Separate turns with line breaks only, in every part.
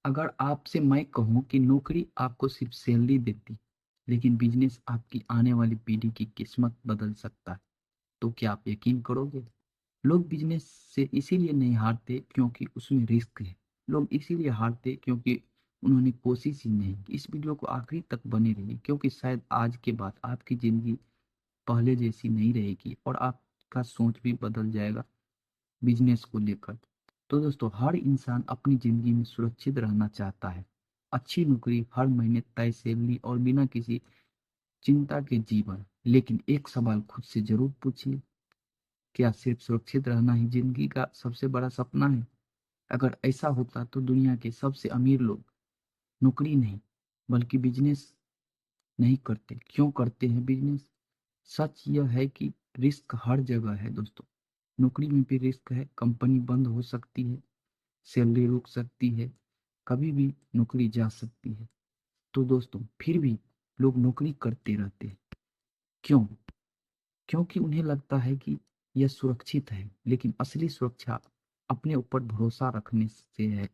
अगर आपसे मैं कहूँ कि नौकरी आपको सिर्फ सैलरी देती, लेकिन बिजनेस आपकी आने वाली पीढ़ी की किस्मत बदल सकता है, तो क्या आप यकीन करोगे? लोग बिजनेस से इसीलिए नहीं हारते क्योंकि उसमें रिस्क है। लोग इसीलिए हारते क्योंकि उन्होंने कोशिश ही नहीं की। इस वीडियो को आखिरी तक बने रहिए क्योंकि शायद आज के बाद आपकी ज़िंदगी पहले जैसी नहीं रहेगी और आपका सोच भी बदल जाएगा बिजनेस को लेकर। तो दोस्तों, हर इंसान अपनी ज़िंदगी में सुरक्षित रहना चाहता है। अच्छी नौकरी, हर महीने तय सैलरी और बिना किसी चिंता के जीवन। लेकिन एक सवाल खुद से ज़रूर पूछिए, क्या सिर्फ सुरक्षित रहना ही ज़िंदगी का सबसे बड़ा सपना है? अगर ऐसा होता तो दुनिया के सबसे अमीर लोग नौकरी नहीं बल्कि बिजनेस नहीं करते। क्यों करते हैं बिजनेस? सच यह है कि रिस्क हर जगह है दोस्तों। नौकरी में भी रिस्क है, कंपनी बंद हो सकती है, सैलरी रुक सकती है, कभी भी नौकरी जा सकती है। तो दोस्तों, फिर भी लोग नौकरी करते रहते हैं। क्यों? क्योंकि उन्हें लगता है कि यह सुरक्षित है, लेकिन असली सुरक्षा अपने ऊपर भरोसा रखने से है।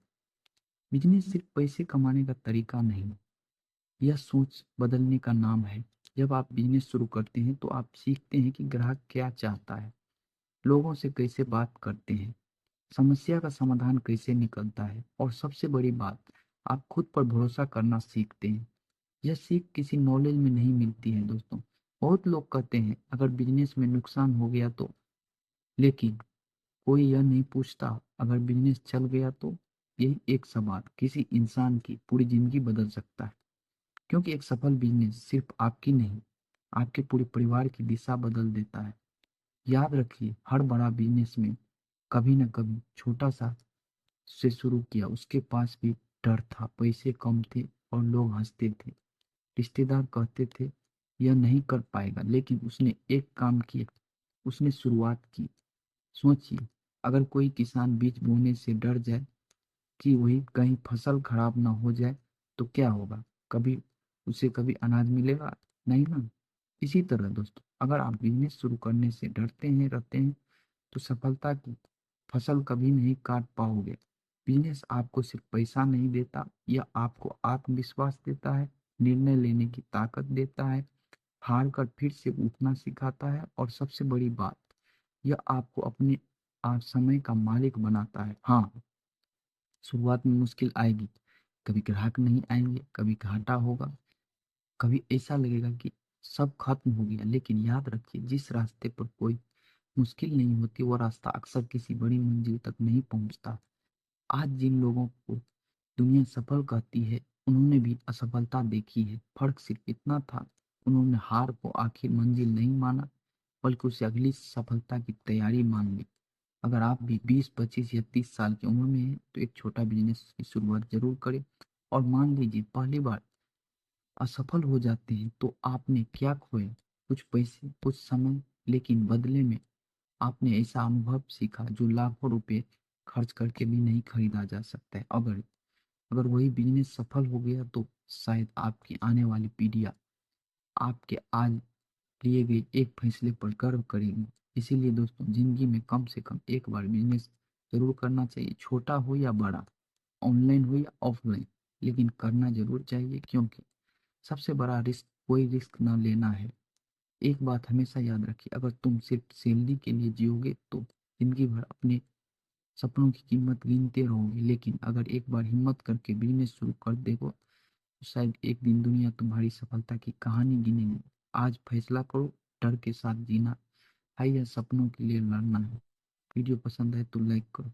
बिजनेस सिर्फ पैसे कमाने का तरीका नहीं, यह सोच बदलने का नाम है। जब आप बिजनेस शुरू करते हैं तो आप सीखते हैं कि ग्राहक क्या चाहता है, लोगों से कैसे बात करते हैं, समस्या का समाधान कैसे निकलता है और सबसे बड़ी बात, आप खुद पर भरोसा करना सीखते हैं। यह सीख किसी नॉलेज में नहीं मिलती है दोस्तों। बहुत लोग कहते हैं अगर बिजनेस में नुकसान हो गया तो, लेकिन कोई यह नहीं पूछता अगर बिजनेस चल गया तो। यही एक सवाल किसी इंसान की पूरी जिंदगी बदल सकता है, क्योंकि एक सफल बिजनेस सिर्फ आपकी नहीं, आपके पूरे परिवार की दिशा बदल देता है। याद रखिए, हर बड़ा बिजनेस में कभी न कभी छोटा सा से शुरू किया। उसके पास भी डर था, पैसे कम थे और लोग हंसते थे। रिश्तेदार कहते थे यह नहीं कर पाएगा, लेकिन उसने एक काम किया, उसने शुरुआत की। सोचिए, अगर कोई किसान बीज बोने से डर जाए कि वही कहीं फसल खराब ना हो जाए तो क्या होगा? कभी उसे कभी अनाज मिलेगा? नहीं ना। इसी तरह दोस्तों, अगर आप बिजनेस शुरू करने से डरते हैं रहते हैं तो सफलता की फसल कभी नहीं काट पाओगे। बिजनेस आपको सिर्फ पैसा नहीं देता, यह आपको आत्मविश्वास देता है, निर्णय लेने की ताकत देता है, हार कर फिर से उठना सिखाता है और सबसे बड़ी बात, यह आपको अपने आप समय का मालिक बनाता है। हाँ, शुरुआत में मुश्किल आएगी, कभी ग्राहक नहीं आएंगे, कभी घाटा होगा, कभी ऐसा लगेगा कि सब खत्म हो गया। लेकिन याद रखिए, जिस रास्ते पर कोई मुश्किल नहीं होती वो रास्ता अक्सर किसी बड़ी मंजिल तक नहीं पहुंचता। आज जिन लोगों को दुनिया सफल कहती है, उन्होंने भी असफलता देखी है। फर्क सिर्फ इतना था, उन्होंने हार को आखिर मंजिल नहीं माना, बल्कि उसे अगली सफलता की तैयारी मान ली। अगर आप भी 20, 25 या 30 साल की उम्र में हैं तो एक छोटा बिजनेस की शुरुआत जरूर करें। और मान लीजिए पहली बार असफल हो जाते हैं तो आपने क्या खोया? कुछ पैसे, कुछ समय, लेकिन बदले में आपने ऐसा अनुभव सीखा जो लाखों रुपए खर्च करके भी नहीं खरीदा जा सकता है। अगर अगर वही बिजनेस सफल हो गया तो शायद आपकी आने वाली पीढ़ियां आपके आज लिए गए एक फैसले पर गर्व करेंगे। इसीलिए दोस्तों, जिंदगी में कम से कम एक बार बिजनेस जरूर करना चाहिए, छोटा हो या बड़ा, ऑनलाइन हो या ऑफलाइन, लेकिन करना जरूर चाहिए क्योंकि सबसे बड़ा रिस्क कोई रिस्क ना लेना है। एक बात हमेशा याद रखिए, अगर तुम सिर्फ सैलरी के लिए जियोगे तो जिंदगी भर अपने सपनों की कीमत गिनते रहोगे। लेकिन अगर एक बार हिम्मत करके बिजनेस शुरू कर देखो तो शायद एक दिन दुनिया तुम्हारी सफलता की कहानी गिनेगी। आज फैसला करो, डर के साथ जीना है या सपनों के लिए लड़ना है। वीडियो पसंद है तो लाइक करो।